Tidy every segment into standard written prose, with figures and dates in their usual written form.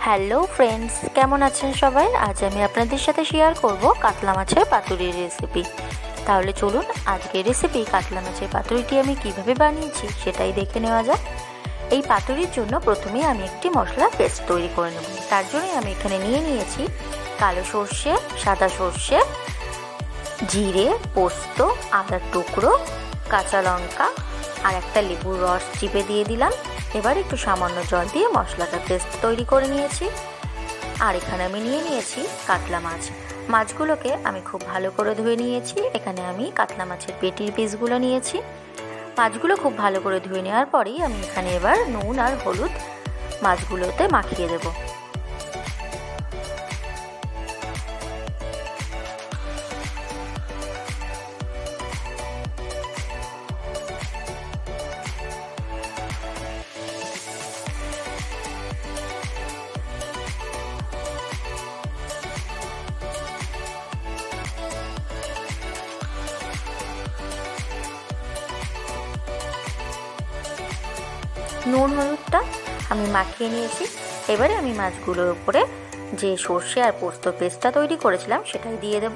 Hello friends, কেমন আছেন সবাই? আজ আমি আপনাদের সাথে শেয়ার করব কাতলা মাছের পাতুরির রেসিপি। তাহলে চলুন আজকের রেসিপি কাতলা মাছের পাতুরিটি আমি কিভাবে বানিয়েছি সেটাই দেখে নেওয়া যাক। এই পাতুরির জন্য প্রথমেই আমি একটি মশলা পেস্ট তৈরি করে নেব। তার জন্যই আমি এখানে নিয়েছি কালো সর্ষে, সাদা সর্ষে, জিরে, পোস্ত, আদার টুকরো, কাঁচা লঙ্কা আর একটা লেবুর রস চিপে দিয়ে দিলাম। এবার একটু সামান্য জল দিয়ে মশলাটা পেস্ট তৈরি করে নিয়েছি। আর এখানে আমি নিয়েছি কাতলা মাছ। মাছগুলোকে আমি খুব ভালো করে ধুয়ে নিয়েছি। এখানে আমি কাতলা মাছের পেটির পিসগুলো নিয়েছি। মাছগুলো খুব ভালো করে ধুয়ে নেওয়ার পরেই আমি এখানে এবার নুন আর হলুদ মাছগুলোতে মাখিয়ে দেবো। নুন হলুদটা আমি মাখিয়ে নিয়েছি। এবারে আমি মাছগুলোর উপরে যে সর্ষে আর পোস্ত পেস্টটা তৈরি করেছিলাম সেটাই দিয়ে দেব।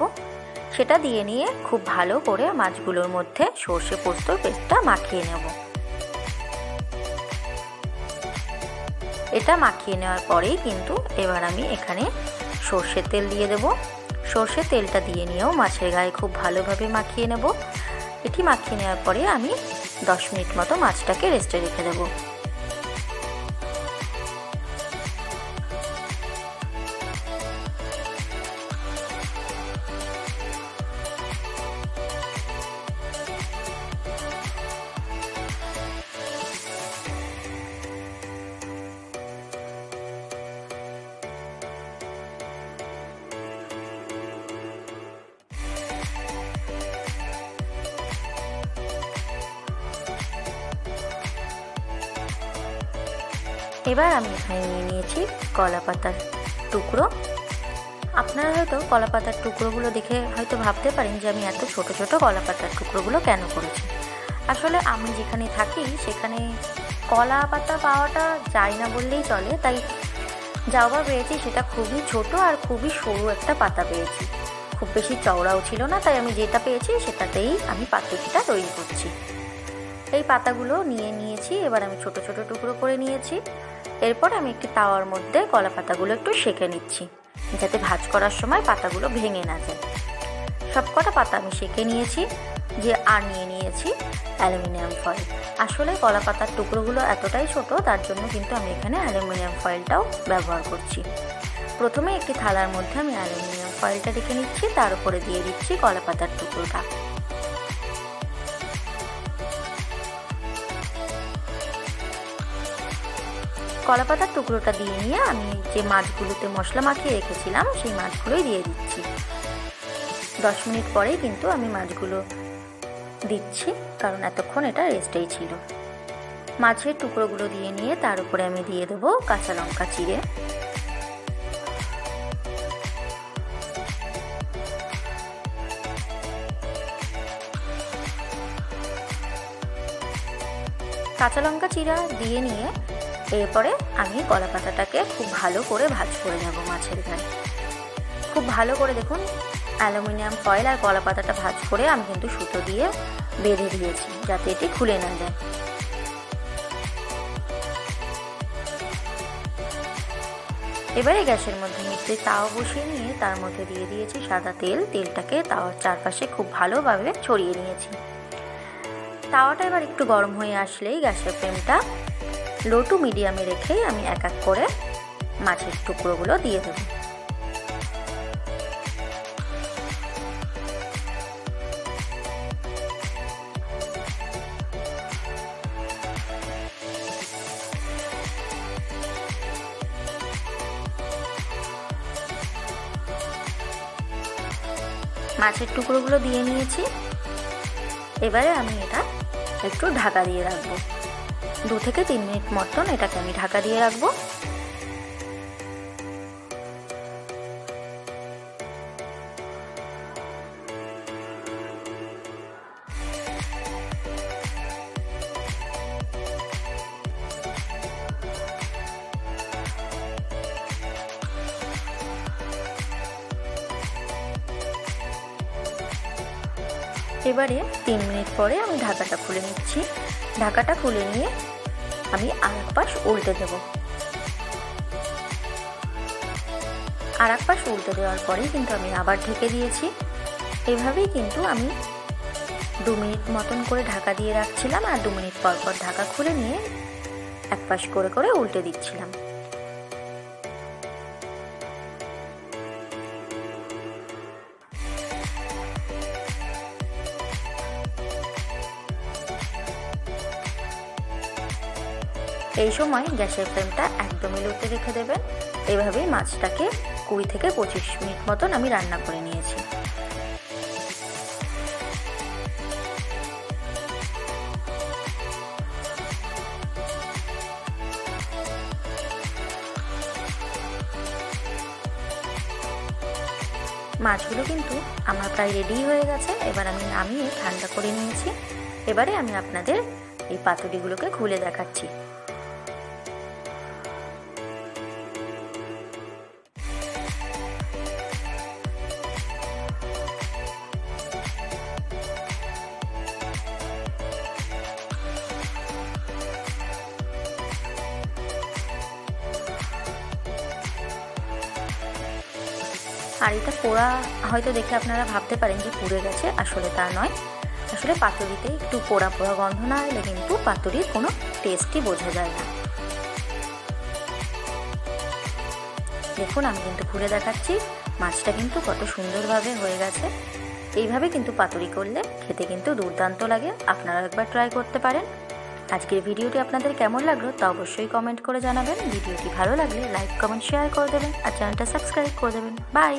সেটা দিয়ে নিয়ে খুব ভালো করে মাছগুলোর মধ্যে সর্ষে পোস্ত পেস্টটা মাখিয়ে নেব। এটা মাখিয়ে নেওয়ার পরেই কিন্তু এবার আমি এখানে সর্ষের তেল দিয়ে দেব। সর্ষের তেলটা দিয়ে নিয়েও মাছের গায়ে খুব ভালোভাবে মাখিয়ে নেব। এটি মাখিয়ে নেওয়ার পরে আমি 10 মিনিট মতো মাছটাকে রেস্টে রেখে দেবো। এবার আমি এখানে নিয়েছি কলা পাতার টুকরো। আপনারা হয়তো কলা পাতার টুকরোগুলো দেখে হয়তো ভাবতে পারেন যে আমি এত ছোট ছোট কলা পাতার টুকরোগুলো কেন করেছি। আসলে আমি যেখানে থাকি সেখানে কলা পাতা পাওয়াটা যায় না বললেই চলে, তাই যাওয়া পেয়েছি সেটা খুবই ছোট আর খুবই সরু একটা পাতা পেয়েছি। খুব বেশি চওড়াও ছিল না, তাই আমি যেটা পেয়েছি সেটাতেই আমি পাতুরিটা তৈরি করছি। এই পাতাগুলো নিয়েছি। এবার আমি ছোট ছোট টুকরো করে নিয়েছি। এরপর আমি একটি তাওয়ার মধ্যে কলা পাতাগুলো একটু সেঁকে নিচ্ছি, যাতে ভাজ করার সময় পাতাগুলো ভেঙে না যায়। সবকটা পাতা আমি সেঁকে নিয়েছি। আর নিয়েছি অ্যালুমিনিয়াম ফয়েল। আসলে কলা পাতার টুকরোগুলো এতটাই ছোট, তার জন্য কিন্তু আমি এখানে অ্যালুমিনিয়াম ফয়েলটাও ব্যবহার করছি। প্রথমে একটি থালার মধ্যে আমি অ্যালুমিনিয়াম ফয়েলটা রেখে নিচ্ছি, তার উপরে দিয়ে দিচ্ছি কলা পাতার টুকরোটা। কলা পাতার টুকরোটা দিয়ে নিয়ে আমি যে মাছগুলোতে মশলা মাখিয়ে রেখেছিলাম সেই মাছগুলোই দিয়ে দিচ্ছি। 10 মিনিট পরেই কিন্তু আমি মাছগুলো দিচ্ছি, কারণ এতক্ষণ এটা রেস্টেই ছিল। মাছের টুকরোগুলো দিয়ে নিয়ে তার উপরে আমি দিয়ে দেবো কাঁচা লঙ্কা চিড়ে। কাঁচা লঙ্কা চিড়া দিয়ে নিয়ে এরপরে আমি কলা পাতাটাকে খুব ভালো করে ভাজ করে নেব মাছের গায়ে। খুব ভালো করে দেখুন, অ্যালুমিনিয়াম ফয়েল আর কলা পাতাটা ভাজ করে আমি কিন্তু সুতো দিয়ে বেঁধে দিয়েছি, যাতে এটি খুলে না যায়। এবারে গ্যাসের মধ্যে একটি তাওয়া বসিয়ে নিয়ে তার মধ্যে দিয়ে দিয়েছি সাদা তেল। তেলটাকে তাওয়ার চারপাশে খুব ভালোভাবে ছড়িয়ে নিয়েছি। তাওয়াটা এবার একটু গরম হয়ে আসলেই গ্যাসের ফ্লেমটা লো টু মিডিয়ামে রেখেই আমি এক এক করে মাছের টুকরোগুলো দিয়ে দেব। মাছের টুকরোগুলো দিয়ে নিয়েছি। এবারে আমি এটা একটু ঢাকা দিয়ে রাখবো। 2 থেকে 3 মিনিট মতন এটাকে আমি ঢাকা দিয়ে রাখবো। এবারে 3 মিনিট পরে আমি ঢাকাটা খুলে নিচ্ছি। ঢাকাটা খুলে নিয়ে আমি আরেক পাশ উল্টে দেব। আরেক পাশ উল্টে দেওয়ার পরেই কিন্তু আমি আবার ঢেকে দিয়েছি। এভাবেই কিন্তু আমি 2 মিনিট মতন করে ঢাকা দিয়ে রাখছিলাম, আর 2 মিনিট পর পর ঢাকা খুলে নিয়ে এক পাশ করে করে উল্টে দিচ্ছিলাম। এই সময় গ্যাসের ফ্লেমটা একদমই লোতে রেখে দেবেন। এভাবেই মাছটাকে 20 থেকে 25 মিনিট মতন আমি রান্না করে নিয়েছি। মাছগুলো কিন্তু আমার প্রায় রেডি হয়ে গেছে। এবার আমি নামিয়ে ঠান্ডা করে নিয়েছি। এবারে আমি আপনাদের এই পাতুরিগুলোকে খুলে দেখাচ্ছি। আর এটা পোড়া হয়তো দেখে আপনারা ভাবতে পারেন যে পুড়ে গেছে, আসলে তা নয়। আসলে পাতুরিতে একটু পোড়া পোড়া গন্ধ না এলে কিন্তু পাতুরির কোনো টেস্টই বোঝা যায় না। দেখুন আমি কিন্তু খুলে দেখাচ্ছি, মাছটা কিন্তু কত সুন্দরভাবে হয়ে গেছে। এইভাবে কিন্তু পাতুরি করলে খেতে কিন্তু দুর্দান্ত লাগে। আপনারা একবার ট্রাই করতে পারেন। আজকের ভিডিওটি আপনাদের কেমন লাগলো তা অবশ্যই কমেন্ট করে জানাবেন। ভিডিওটি ভালো লাগলে লাইক, কমেন্ট, শেয়ার করে দেবেন আর চ্যানেলটা সাবস্ক্রাইব করে দেবেন। বাই।